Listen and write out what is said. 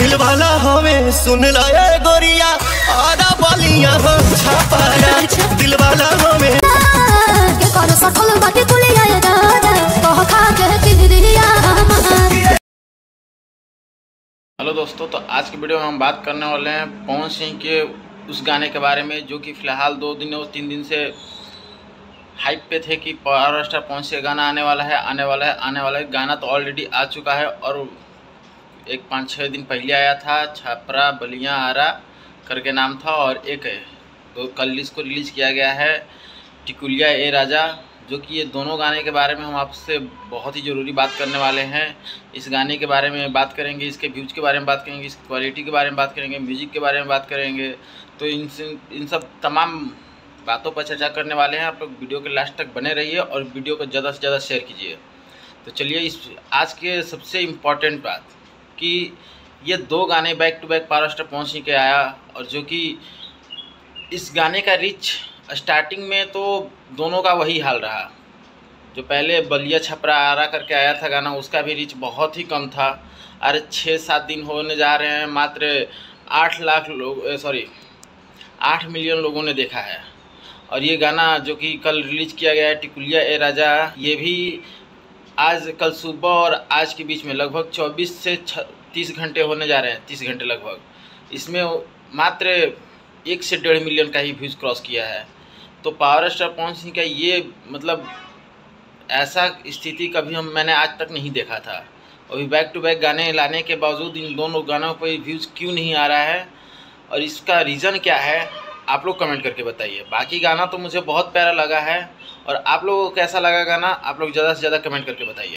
दिल वाला हमें सुन लाया गोरिया आधा बालियां हो छापारा दिल वाला हमें के कर सटल बाटी तुलिया दादा कह खा के दिलिया। हेलो दोस्तों, तो आज की वीडियो में हम बात करने वाले हैं पवन सिंह के उस गाने के बारे में जो कि फ़िलहाल 2 दिन और 3 दिन से हाइप पे थे कि पावर स्टार पवन सिंह का गाना आने वाला है। गाना तो ऑलरेडी आ चुका है और एक 5-6 दिन पहले आया था। छपरा बलिया आरा करके नाम था और एक तो कल इसको रिलीज़ किया गया है टिकुलिया ए राजा, जो कि ये दोनों गाने के बारे में हम आपसे बहुत ही ज़रूरी बात करने वाले हैं। इस गाने के बारे में बात करेंगे, इसके व्यूज़ के बारे में बात करेंगे, इसकी क्वालिटी के बारे में बात करेंगे, म्यूज़िक के बारे में बात करेंगे। तो इन सब तमाम बातों पर चर्चा करने वाले हैं। आप लोग वीडियो के लास्ट तक बने रहिए और वीडियो को ज़्यादा से ज़्यादा शेयर कीजिए। तो चलिए इस आज के सबसे इम्पॉर्टेंट बात कि ये 2 गाने back to back power star Pawan Singh के आया और जो कि इस गाने का रीच स्टार्टिंग में तो दोनों का वही हाल रहा। जो पहले बलिया छपरा आरा करके आया था गाना, उसका भी रीच बहुत ही कम था। अरे 6-7 दिन होने जा रहे हैं, मात्र 8 मिलियन लोगों ने देखा है। और ये गाना जो कि कल रिलीज़ किया गया है टिकुलिया ए राजा, ये भी आज कल सुबह और आज के बीच में लगभग 24 से 30 घंटे होने जा रहे हैं, 30 घंटे लगभग। इसमें मात्र 1 से 1.5 मिलियन का ही व्यूज़ क्रॉस किया है। तो पावर स्टार पवन सिंह का ये मतलब ऐसा स्थिति कभी मैंने आज तक नहीं देखा था। अभी बैक टू बैक गाने लाने के बावजूद इन दोनों गानों पर व्यूज़ क्यों नहीं आ रहा है और इसका रीज़न क्या है, आप लोग कमेंट करके बताइए। बाकी गाना तो मुझे बहुत प्यारा लगा है और आप लोगों को कैसा लगा गाना, आप लोग ज़्यादा से ज़्यादा कमेंट करके बताइए।